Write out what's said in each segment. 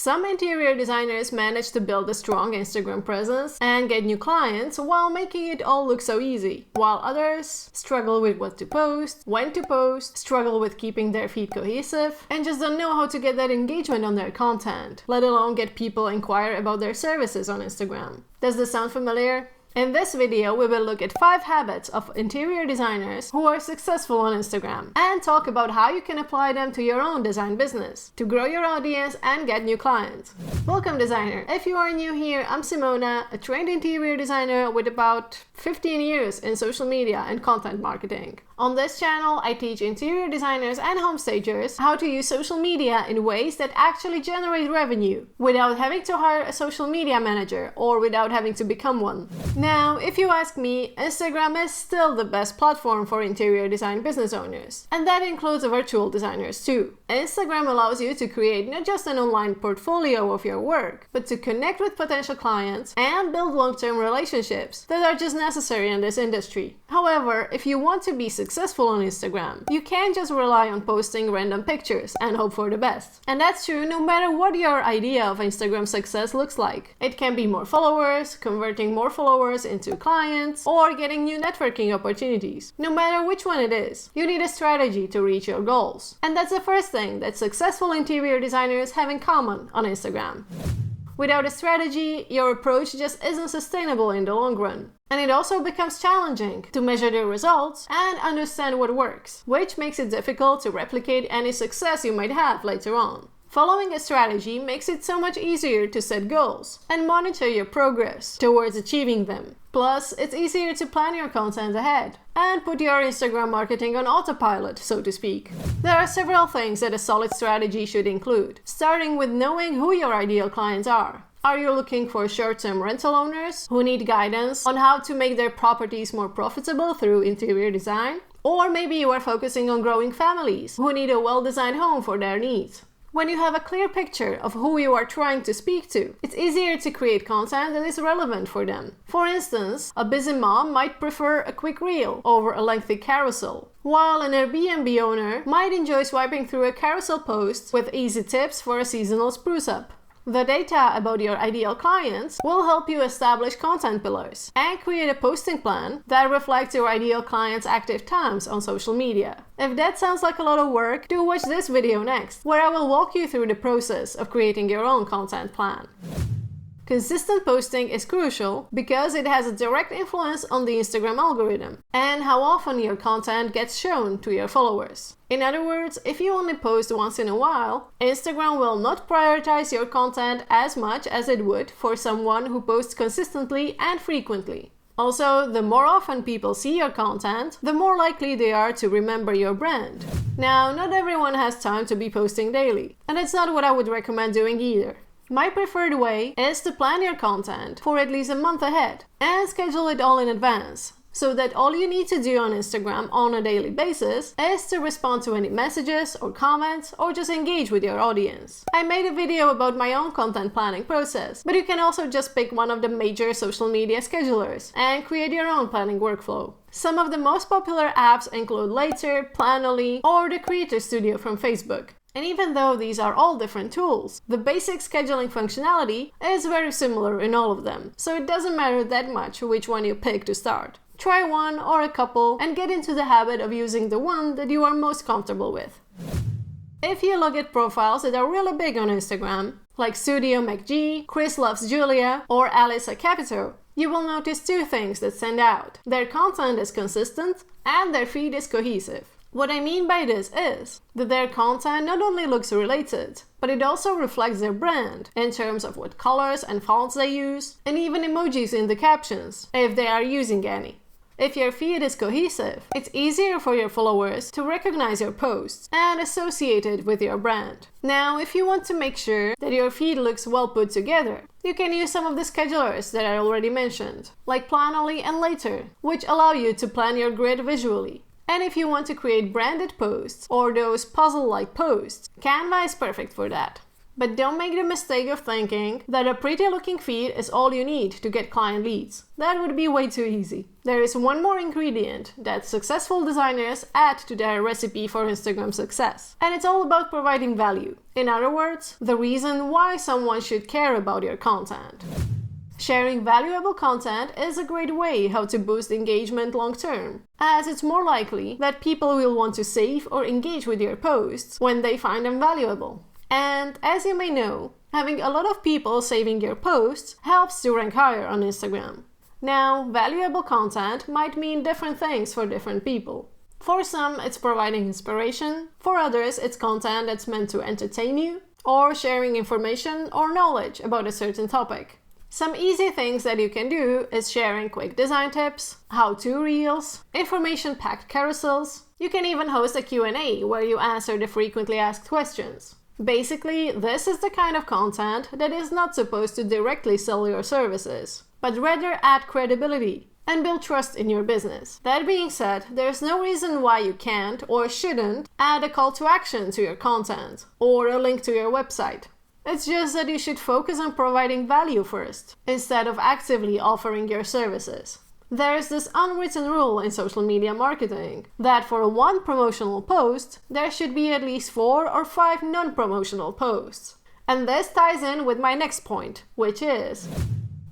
Some interior designers manage to build a strong Instagram presence and get new clients while making it all look so easy, while others struggle with what to post, when to post, struggle with keeping their feed cohesive, and just don't know how to get that engagement on their content, let alone get people inquire about their services on Instagram. Does this sound familiar? In this video, we will look at 5 habits of interior designers who are successful on Instagram and talk about how you can apply them to your own design business to grow your audience and get new clients. Welcome, designer! If you are new here, I'm Simona, a trained interior designer with about 15 years in social media and content marketing. On this channel, I teach interior designers and homestagers how to use social media in ways that actually generate revenue without having to hire a social media manager or without having to become one. Now, if you ask me, Instagram is still the best platform for interior design business owners, and that includes virtual designers too. Instagram allows you to create not just an online portfolio of your work, but to connect with potential clients and build long-term relationships that are just necessary in this industry. However, if you want to be successful on Instagram, you can't just rely on posting random pictures and hope for the best. And that's true no matter what your idea of Instagram success looks like. It can be more followers, converting more followers into clients, or getting new networking opportunities. No matter which one it is, you need a strategy to reach your goals. And that's the first thing that successful interior designers have in common on Instagram. Without a strategy, your approach just isn't sustainable in the long run. And it also becomes challenging to measure the results and understand what works, which makes it difficult to replicate any success you might have later on. Following a strategy makes it so much easier to set goals and monitor your progress towards achieving them. Plus, it's easier to plan your content ahead and put your Instagram marketing on autopilot, so to speak. There are several things that a solid strategy should include, starting with knowing who your ideal clients are. Are you looking for short-term rental owners who need guidance on how to make their properties more profitable through interior design? Or maybe you are focusing on growing families who need a well-designed home for their needs. When you have a clear picture of who you are trying to speak to, it's easier to create content that is relevant for them. For instance, a busy mom might prefer a quick reel over a lengthy carousel, while an Airbnb owner might enjoy swiping through a carousel post with easy tips for a seasonal spruce up. The data about your ideal clients will help you establish content pillars and create a posting plan that reflects your ideal clients' active times on social media. If that sounds like a lot of work, do watch this video next, where I will walk you through the process of creating your own content plan. Consistent posting is crucial because it has a direct influence on the Instagram algorithm and how often your content gets shown to your followers. In other words, if you only post once in a while, Instagram will not prioritize your content as much as it would for someone who posts consistently and frequently. Also, the more often people see your content, the more likely they are to remember your brand. Now, not everyone has time to be posting daily, and it's not what I would recommend doing either. My preferred way is to plan your content for at least a month ahead and schedule it all in advance, so that all you need to do on Instagram on a daily basis is to respond to any messages or comments or just engage with your audience. I made a video about my own content planning process, but you can also just pick one of the major social media schedulers and create your own planning workflow. Some of the most popular apps include Later, Planoly, or the Creator Studio from Facebook. And even though these are all different tools, the basic scheduling functionality is very similar in all of them, so it doesn't matter that much which one you pick to start. Try one or a couple and get into the habit of using the one that you are most comfortable with. If you look at profiles that are really big on Instagram, like Studio McG, Chris Loves Julia, or Alisa Capito, you will notice 2 things that stand out. Their content is consistent and their feed is cohesive. What I mean by this is that their content not only looks related, but it also reflects their brand in terms of what colors and fonts they use, and even emojis in the captions, if they are using any. If your feed is cohesive, it's easier for your followers to recognize your posts and associate it with your brand. Now, if you want to make sure that your feed looks well put together, you can use some of the schedulers that I already mentioned, like Planoly and Later, which allow you to plan your grid visually. And if you want to create branded posts or those puzzle-like posts, Canva is perfect for that. But don't make the mistake of thinking that a pretty looking feed is all you need to get client leads. That would be way too easy. There is one more ingredient that successful designers add to their recipe for Instagram success. And it's all about providing value. In other words, the reason why someone should care about your content. Sharing valuable content is a great way how to boost engagement long term, as it's more likely that people will want to save or engage with your posts when they find them valuable. And as you may know, having a lot of people saving your posts helps to rank higher on Instagram. Now, valuable content might mean different things for different people. For some, it's providing inspiration. For others, it's content that's meant to entertain you, or sharing information or knowledge about a certain topic. Some easy things that you can do is sharing quick design tips, how-to reels, information-packed carousels. You can even host a Q&A where you answer the frequently asked questions. Basically, this is the kind of content that is not supposed to directly sell your services, but rather add credibility and build trust in your business. That being said, there's no reason why you can't or shouldn't add a call to action to your content or a link to your website. It's just that you should focus on providing value first, instead of actively offering your services. There's this unwritten rule in social media marketing that for one promotional post, there should be at least 4 or 5 non-promotional posts. And this ties in with my next point, which is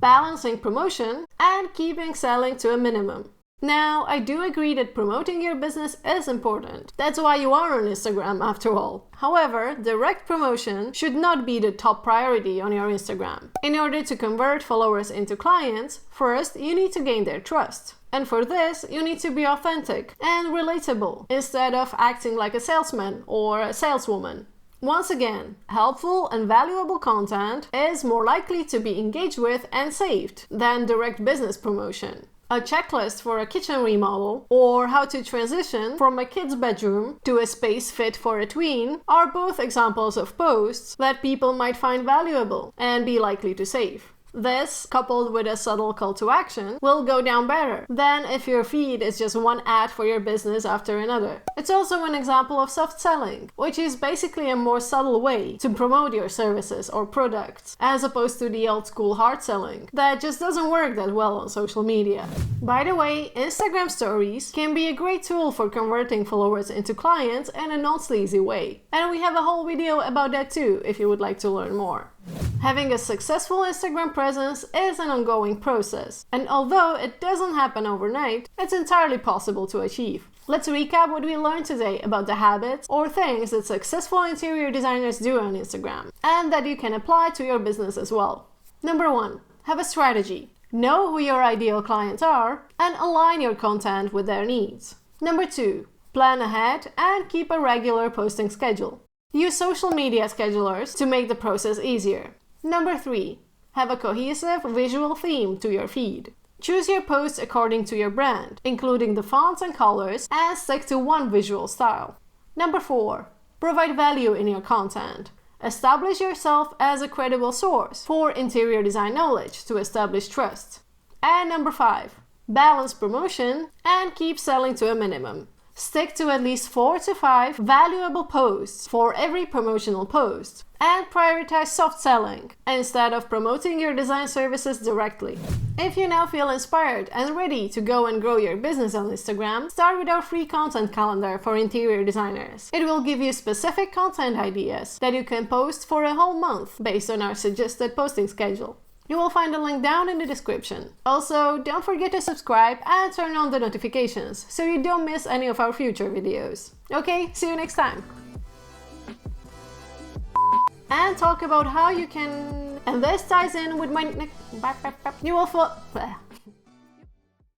balancing promotion and keeping selling to a minimum. Now, I do agree that promoting your business is important. That's why you are on Instagram after all. However, direct promotion should not be the top priority on your Instagram. In order to convert followers into clients, first you need to gain their trust. And for this, you need to be authentic and relatable instead of acting like a salesman or a saleswoman. Once again, helpful and valuable content is more likely to be engaged with and saved than direct business promotion. A checklist for a kitchen remodel, or how to transition from a kid's bedroom to a space fit for a tween are both examples of posts that people might find valuable and be likely to save. This, coupled with a subtle call to action, will go down better than if your feed is just one ad for your business after another. It's also an example of soft selling, which is basically a more subtle way to promote your services or products, as opposed to the old school hard selling that just doesn't work that well on social media. By the way, Instagram stories can be a great tool for converting followers into clients in a non-sleazy way. And we have a whole video about that too, if you would like to learn more. Having a successful Instagram presence is an ongoing process, and although it doesn't happen overnight, it's entirely possible to achieve. Let's recap what we learned today about the habits or things that successful interior designers do on Instagram, and that you can apply to your business as well. Number 1. Have a strategy. Know who your ideal clients are and align your content with their needs. Number 2. Plan ahead and keep a regular posting schedule. Use social media schedulers to make the process easier. Number 3. Have a cohesive visual theme to your feed. Choose your posts according to your brand, including the fonts and colors, and stick to one visual style. Number 4. Provide value in your content. Establish yourself as a credible source for interior design knowledge to establish trust. And number 5. Balance promotion and keep selling to a minimum. Stick to at least 4 to 5 valuable posts for every promotional post, and prioritize soft selling instead of promoting your design services directly. If you now feel inspired and ready to go and grow your business on Instagram, start with our free content calendar for interior designers. It will give you specific content ideas that you can post for a whole month based on our suggested posting schedule. You will find a link down in the description. Also, don't forget to subscribe and turn on the notifications so you don't miss any of our future videos. Okay, see you next time! And talk about how you can... And this ties in with my... You will